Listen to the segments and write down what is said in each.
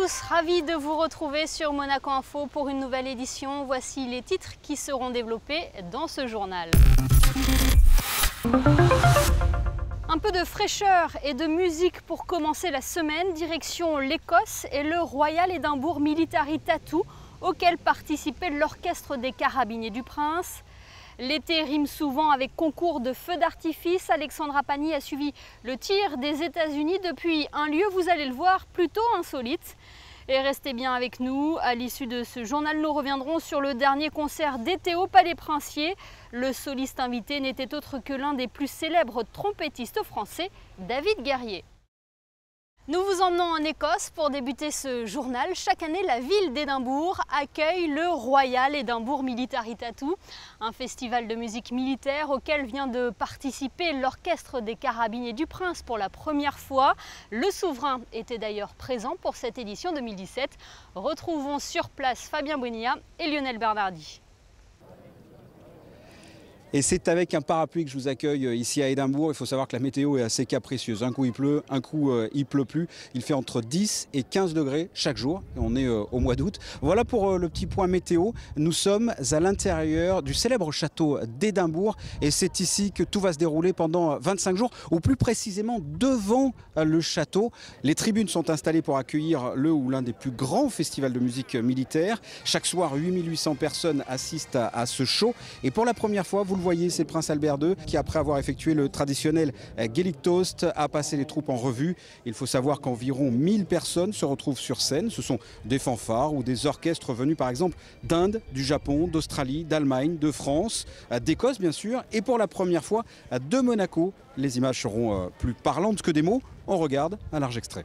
tous, ravi de vous retrouver sur Monaco Info pour une nouvelle édition. Voici les titres qui seront développés dans ce journal. Un peu de fraîcheur et de musique pour commencer la semaine, direction l'Écosse et le Royal Edinburgh Military Tattoo, auquel participait l'Orchestre des Carabiniers du Prince. L'été rime souvent avec concours de feux d'artifice. Alexandra Pani a suivi le tir des États-Unis depuis un lieu, vous allez le voir, plutôt insolite. Et restez bien avec nous, à l'issue de ce journal, nous reviendrons sur le dernier concert d'été au Palais Princier. Le soliste invité n'était autre que l'un des plus célèbres trompettistes français, David Guerrier. Nous vous emmenons en Écosse pour débuter ce journal. Chaque année, la ville d'Édimbourg accueille le Royal Edinburgh Military Tattoo, un festival de musique militaire auquel vient de participer l'Orchestre des Carabiniers du Prince pour la première fois. Le souverain était d'ailleurs présent pour cette édition 2017. Retrouvons sur place Fabien Bonilla et Lionel Bernardi. Et c'est avec un parapluie que je vous accueille ici à Édimbourg. Il faut savoir que la météo est assez capricieuse. Un coup il pleut, un coup il pleut plus. Il fait entre 10 et 15 degrés chaque jour. Et on est au mois d'août. Voilà pour le petit point météo. Nous sommes à l'intérieur du célèbre château d'Édimbourg. Et c'est ici que tout va se dérouler pendant 25 jours, ou plus précisément devant le château. Les tribunes sont installées pour accueillir le ou l'un des plus grands festivals de musique militaire. Chaque soir, 8800 personnes assistent à ce show. Et pour la première fois, vous le voyez, c'est le prince Albert II qui, après avoir effectué le traditionnel Gaelic Toast, a passé les troupes en revue. Il faut savoir qu'environ 1000 personnes se retrouvent sur scène. Ce sont des fanfares ou des orchestres venus par exemple d'Inde, du Japon, d'Australie, d'Allemagne, de France, d'Écosse bien sûr, et pour la première fois de Monaco. Les images seront plus parlantes que des mots. On regarde un large extrait.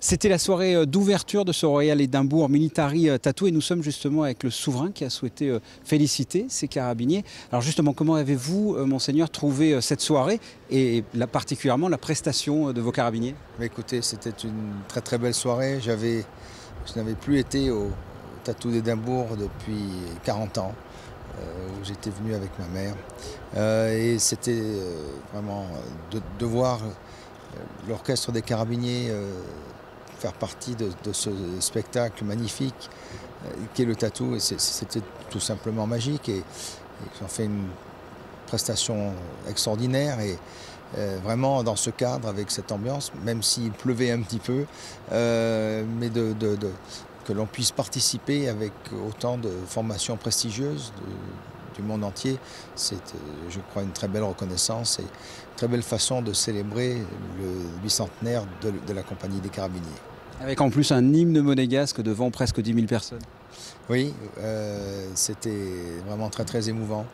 C'était la soirée d'ouverture de ce Royal Edinburgh Military Tattoo et nous sommes justement avec le souverain qui a souhaité féliciter ses carabiniers. Alors justement, comment avez-vous, monseigneur, trouvé cette soirée et particulièrement la prestation de vos carabiniers? Écoutez, c'était une très très belle soirée. Je n'avais plus été au Tattoo d'Édimbourg depuis 40 ans, où j'étais venu avec ma mère. Et c'était vraiment de voir l'Orchestre des Carabiniers faire partie de ce spectacle magnifique qui est le tattoo. Et c'était tout simplement magique et ils ont fait une prestation extraordinaire et vraiment dans ce cadre, avec cette ambiance, même s'il pleuvait un petit peu, mais que l'on puisse participer avec autant de formations prestigieuses du monde entier, c'est, je crois, une très belle reconnaissance et une très belle façon de célébrer le bicentenaire de la Compagnie des Carabiniers. Avec en plus un hymne monégasque devant presque 10 000 personnes. Oui, c'était vraiment très très émouvant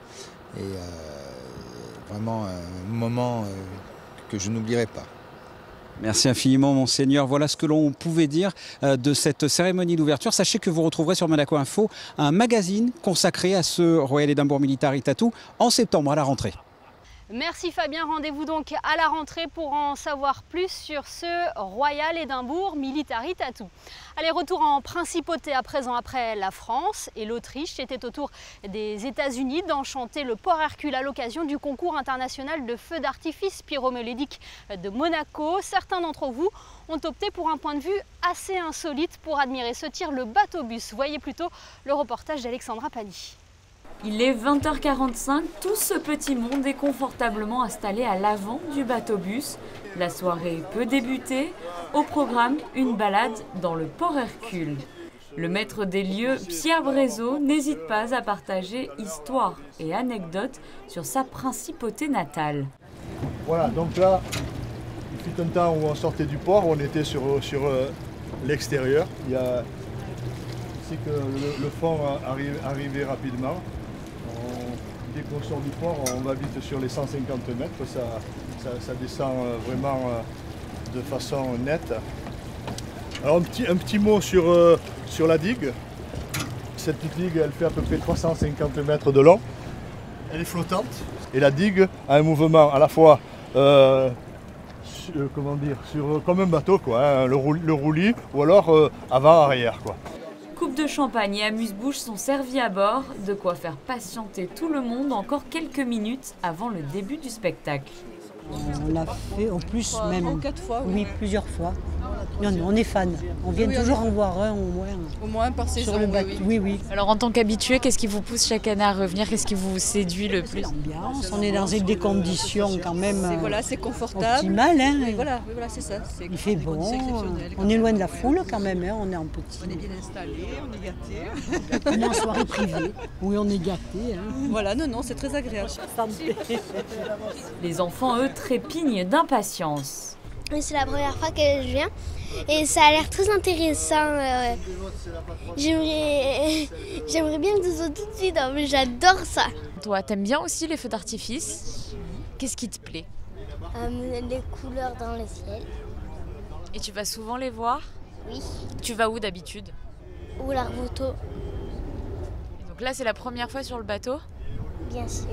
et vraiment un moment que je n'oublierai pas. Merci infiniment, Monseigneur. Voilà ce que l'on pouvait dire de cette cérémonie d'ouverture. Sachez que vous retrouverez sur Monaco Info un magazine consacré à ce Royal Edinburgh Military Tattoo en septembre à la rentrée. Merci Fabien, rendez-vous donc à la rentrée pour en savoir plus sur ce Royal Edinburgh Military Tattoo. Allez, retour en principauté à présent après la France et l'Autriche. C'était au tour des États-Unis d'enchanter le port Hercule à l'occasion du concours international de feux d'artifice pyromélédique de Monaco. Certains d'entre vous ont opté pour un point de vue assez insolite pour admirer ce tir, le bateau-bus. Voyez plutôt le reportage d'Alexandra Pani. Il est 20h45, tout ce petit monde est confortablement installé à l'avant du bateau-bus. La soirée peut débuter. Au programme, une balade dans le port Hercule. Le maître des lieux, Pierre Brézot, n'hésite pas à partager histoires et anecdotes sur sa principauté natale. Voilà, donc là, il fut un temps où on sortait du port, on était sur l'extérieur. C'est que le fond arrivait rapidement. Dès qu'on sort du port, on va vite sur les 150 mètres, ça descend vraiment de façon nette. Alors un petit mot sur la digue. Cette petite digue, elle fait à peu près 350 mètres de long. Elle est flottante. Et la digue a un mouvement à la fois, comme un bateau, quoi, hein, le roulis, ou alors avant-arrière, quoi. Coupe de champagne et amuse-bouche sont servis à bord, de quoi faire patienter tout le monde encore quelques minutes avant le début du spectacle. On l'a fait en plus même. 4 fois. Oui, plusieurs fois. On est fans. On vient toujours en voir un au moins. Au moins par saison. Sur le bateau. Oui. Alors en tant qu'habitué, qu'est-ce qui vous pousse chaque année à revenir? Qu'est-ce qui vous séduit le plus? L'ambiance, on est dans des conditions quand même c'est confortable. optimales. Hein. Voilà, c'est ça. Il fait bon. On est loin de la foule quand même. Hein. On est en petit. On est bien installé, on est gâté. On est en soirée privée. Oui, on est gâté. Hein. Voilà, non, c'est très agréable. Les enfants, eux, trépignent d'impatience. C'est la première fois que je viens et ça a l'air très intéressant. J'aimerais bien que ce soit tout de suite, mais j'adore ça. Toi, t'aimes bien aussi les feux d'artifice? Qu'est-ce qui te plaît? Les couleurs dans le ciel. Et tu vas souvent les voir? Oui. Tu vas où d'habitude? Ou l'Arvoto. Donc là, c'est la première fois sur le bateau? Bien sûr.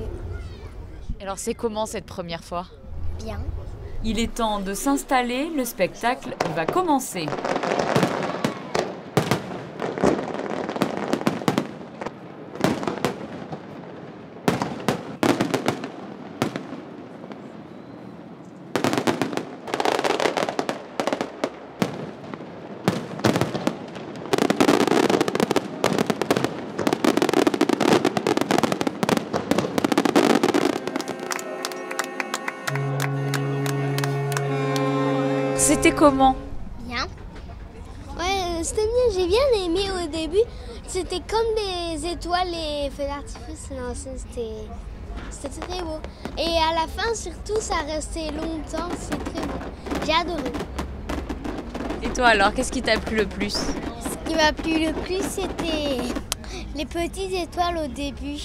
Alors c'est comment cette première fois? Bien. Il est temps de s'installer, le spectacle va commencer. C'était comment? Bien. Ouais, c'était bien, j'ai bien aimé au début. C'était comme des étoiles et feux d'artifice. Non, c'était très beau. Et à la fin, surtout, ça restait longtemps. C'est très beau. J'ai adoré. Et toi alors, qu'est-ce qui t'a plu le plus? Ce qui m'a plu le plus, c'était les petites étoiles au début.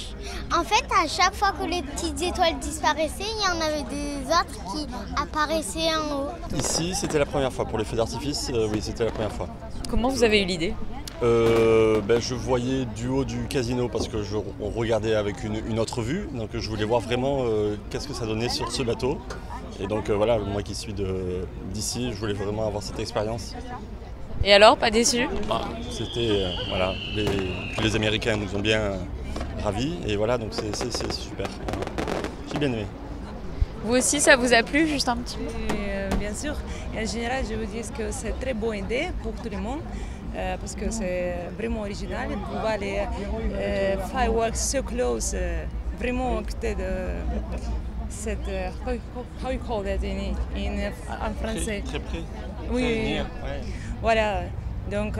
En fait, à chaque fois que les petites étoiles disparaissaient, il y en avait des autres qui apparaissaient en haut. Ici, c'était la première fois. Pour les feux d'artifice, oui, c'était la première fois. Comment vous avez eu l'idée? Je voyais du haut du casino parce que on regardait avec une autre vue. Donc je voulais voir vraiment qu'est-ce que ça donnait sur ce bateau. Et donc voilà, moi qui suis d'ici, je voulais vraiment avoir cette expérience. Et alors, pas déçu? C'était, voilà, les Américains nous ont bien ravis et voilà, donc c'est super. J'ai bien aimé. Vous aussi, ça vous a plu, juste un petit peu? Bien sûr, et en général, je vous dis que c'est une très bonne idée pour tout le monde. Parce que c'est vraiment original. On voit les fireworks so close, vraiment à côté de cette. How you call that en français? Très près. Oui. Ouais. Voilà. Donc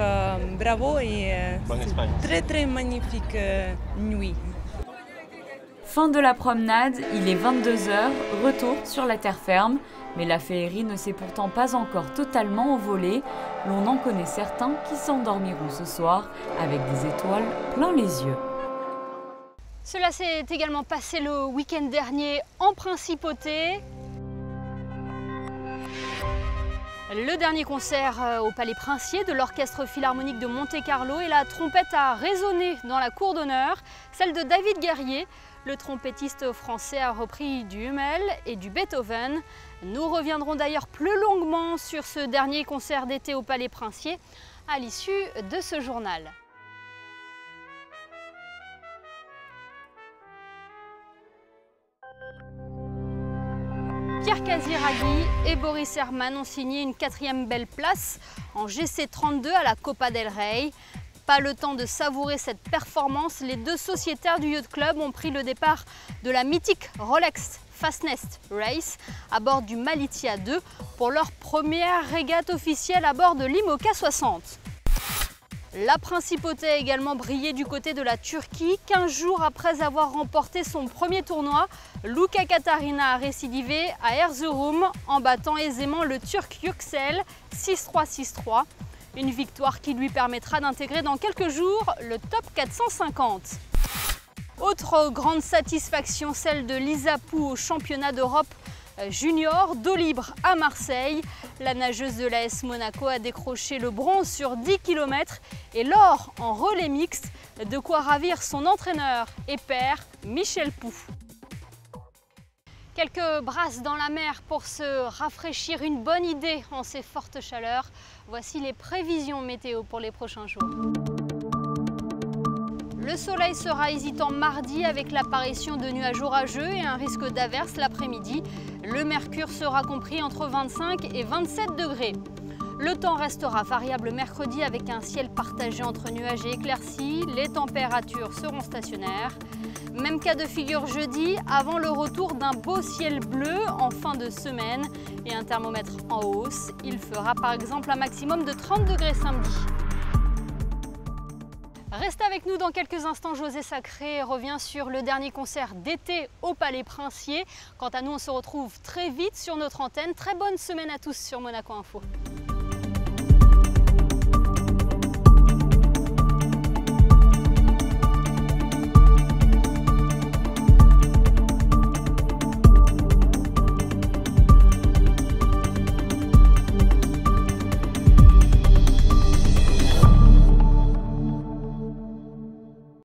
bravo et bonne expérience. Très magnifique nuit. Fin de la promenade, il est 22h, retour sur la terre ferme. Mais la féerie ne s'est pourtant pas encore totalement envolée. L'on en connaît certains qui s'endormiront ce soir avec des étoiles plein les yeux. Cela s'est également passé le week-end dernier en Principauté. Le dernier concert au Palais Princier de l'Orchestre Philharmonique de Monte-Carlo et la trompette a résonné dans la cour d'honneur, celle de David Guerrier. Le trompettiste français a repris du Hummel et du Beethoven. Nous reviendrons d'ailleurs plus longuement sur ce dernier concert d'été au Palais Princier à l'issue de ce journal. Pierre Casiraghi et Boris Herrmann ont signé une 4e belle place en GC32 à la Copa del Rey. Pas le temps de savourer cette performance, les deux sociétaires du Yacht Club ont pris le départ de la mythique Rolex Fastness Race à bord du Malizia 2 pour leur première régate officielle à bord de l'Imoca 60. La Principauté a également brillé du côté de la Turquie. 15 jours après avoir remporté son premier tournoi, Luca Katarina a récidivé à Erzurum en battant aisément le Turc Yüksel 6-3-6-3. Une victoire qui lui permettra d'intégrer dans quelques jours le top 450. Autre grande satisfaction, celle de Lisa Pou au championnat d'Europe junior d'eau libre à Marseille. La nageuse de l'AS Monaco a décroché le bronze sur 10 km et l'or en relais mixte, de quoi ravir son entraîneur et père Michel Pou. Quelques brasses dans la mer pour se rafraîchir, une bonne idée en ces fortes chaleurs. Voici les prévisions météo pour les prochains jours. Le soleil sera hésitant mardi avec l'apparition de nuages orageux et un risque d'averse l'après-midi. Le mercure sera compris entre 25 et 27 degrés. Le temps restera variable mercredi avec un ciel partagé entre nuages et éclaircies. Les températures seront stationnaires. Même cas de figure jeudi, avant le retour d'un beau ciel bleu en fin de semaine et un thermomètre en hausse. Il fera par exemple un maximum de 30 degrés samedi. Restez avec nous dans quelques instants, José Sacré revient sur le dernier concert d'été au Palais Princier. Quant à nous, on se retrouve très vite sur notre antenne. Très bonne semaine à tous sur Monaco Info.